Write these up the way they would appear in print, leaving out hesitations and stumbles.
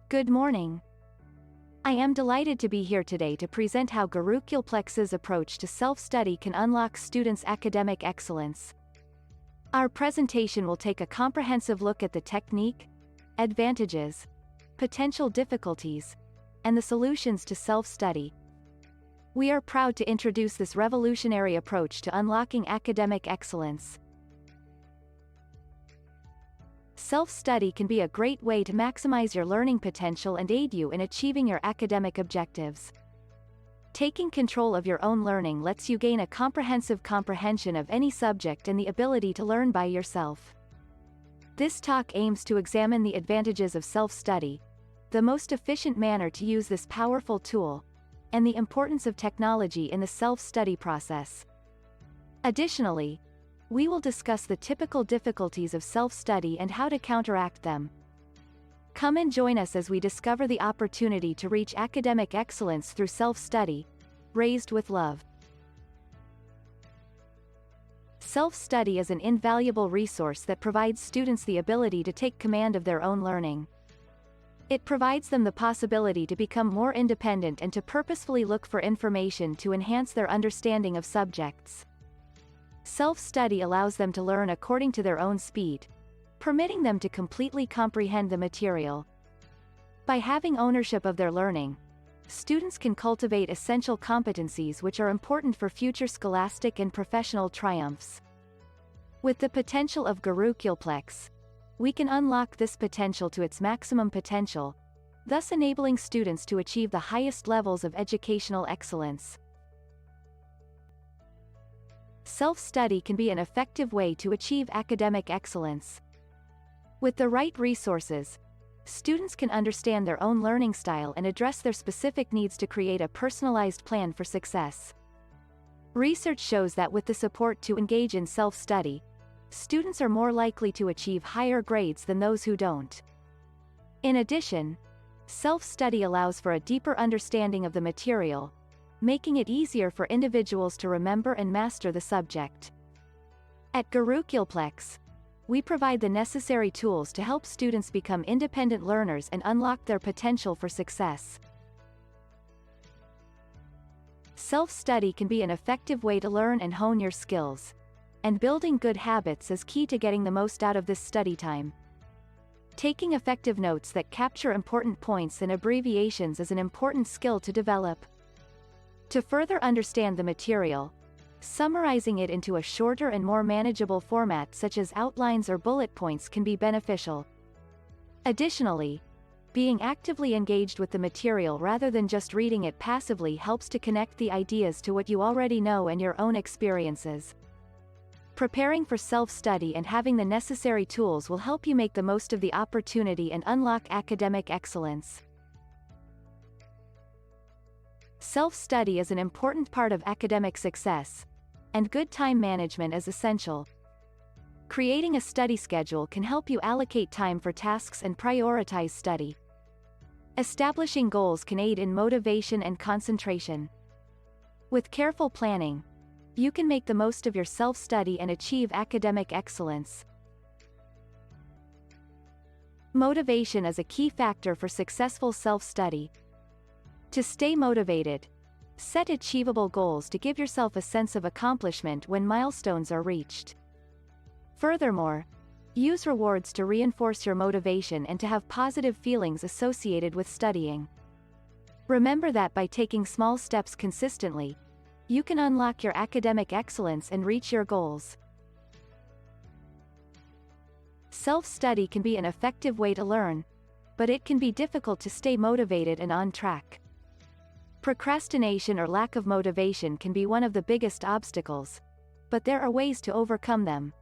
Good morning. I am delighted to be here today to present how Gurukulplex's approach to self-study can unlock students' academic excellence. Our presentation will take a comprehensive look at the technique, advantages, potential difficulties, and the solutions to self-study. We are proud to introduce this revolutionary approach to unlocking academic excellence. Self-study can be a great way to maximize your learning potential and aid you in achieving your academic objectives. Taking control of your own learning lets you gain a comprehensive comprehension of any subject and the ability to learn by yourself. This talk aims to examine the advantages of self-study, the most efficient manner to use this powerful tool, and the importance of technology in the self-study process. Additionally, we will discuss the typical difficulties of self-study and how to counteract them. Come and join us as we discover the opportunity to reach academic excellence through self-study, raised with love. Self-study is an invaluable resource that provides students the ability to take command of their own learning. It provides them the possibility to become more independent and to purposefully look for information to enhance their understanding of subjects. Self-study allows them to learn according to their own speed, permitting them to completely comprehend the material. By having ownership of their learning, students can cultivate essential competencies which are important for future scholastic and professional triumphs. With the potential of Gurukulplex, we can unlock this potential to its maximum potential, thus enabling students to achieve the highest levels of educational excellence. Self-study can be an effective way to achieve academic excellence. With the right resources, students can understand their own learning style and address their specific needs to create a personalized plan for success. Research shows that with the support to engage in self-study, students are more likely to achieve higher grades than those who don't. In addition, self-study allows for a deeper understanding of the material, making it easier for individuals to remember and master the subject. At Gurukulplex, we provide the necessary tools to help students become independent learners and unlock their potential for success. Self-study can be an effective way to learn and hone your skills, and building good habits is key to getting the most out of this study time. Taking effective notes that capture important points and abbreviations is an important skill to develop. To further understand the material, summarizing it into a shorter and more manageable format such as outlines or bullet points can be beneficial. Additionally, being actively engaged with the material rather than just reading it passively helps to connect the ideas to what you already know and your own experiences. Preparing for self-study and having the necessary tools will help you make the most of the opportunity and unlock academic excellence. Self-study is an important part of academic success, and good time management is essential. Creating a study schedule can help you allocate time for tasks and prioritize study. Establishing goals can aid in motivation and concentration. With careful planning, you can make the most of your self-study and achieve academic excellence. Motivation is a key factor for successful self-study. To stay motivated, set achievable goals to give yourself a sense of accomplishment when milestones are reached. Furthermore, use rewards to reinforce your motivation and to have positive feelings associated with studying. Remember that by taking small steps consistently, you can unlock your academic excellence and reach your goals. Self-study can be an effective way to learn, but it can be difficult to stay motivated and on track. Procrastination or lack of motivation can be one of the biggest obstacles, but there are ways to overcome them.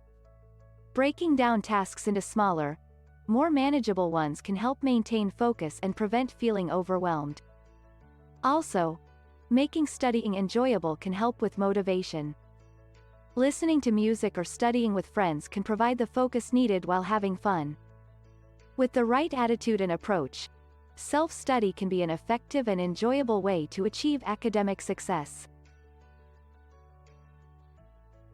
Breaking down tasks into smaller, more manageable ones can help maintain focus and prevent feeling overwhelmed. Also, making studying enjoyable can help with motivation. Listening to music or studying with friends can provide the focus needed while having fun. With the right attitude and approach, self-study can be an effective and enjoyable way to achieve academic success.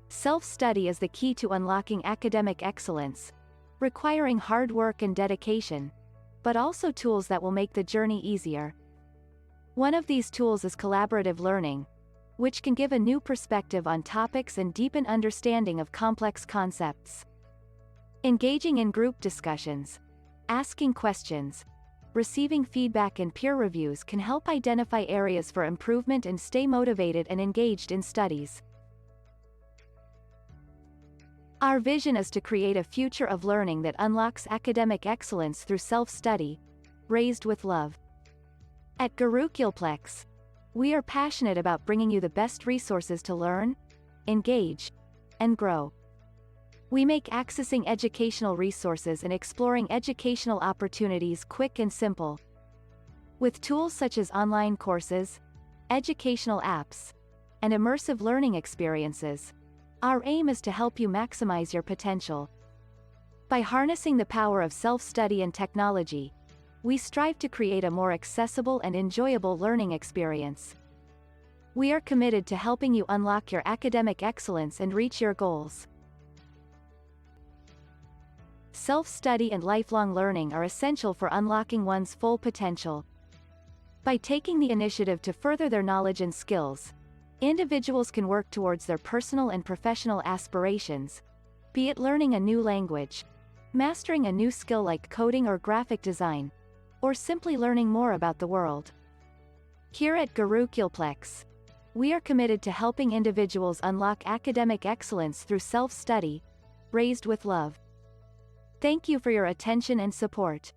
Self-study is the key to unlocking academic excellence, requiring hard work and dedication, but also tools that will make the journey easier. One of these tools is collaborative learning, which can give a new perspective on topics and deepen understanding of complex concepts. Engaging in group discussions, asking questions, receiving feedback and peer reviews can help identify areas for improvement and stay motivated and engaged in studies. Our vision is to create a future of learning that unlocks academic excellence through self-study, raised with love. At Gurukulplex, we are passionate about bringing you the best resources to learn, engage, and grow. We make accessing educational resources and exploring educational opportunities quick and simple. With tools such as online courses, educational apps, and immersive learning experiences, our aim is to help you maximize your potential. By harnessing the power of self-study and technology, we strive to create a more accessible and enjoyable learning experience. We are committed to helping you unlock your academic excellence and reach your goals. Self-study and lifelong learning are essential for unlocking one's full potential. By taking the initiative to further their knowledge and skills, individuals can work towards their personal and professional aspirations, be it learning a new language, mastering a new skill like coding or graphic design, or simply learning more about the world. Here at Gurukulplex, we are committed to helping individuals unlock academic excellence through self-study, raised with love. Thank you for your attention and support.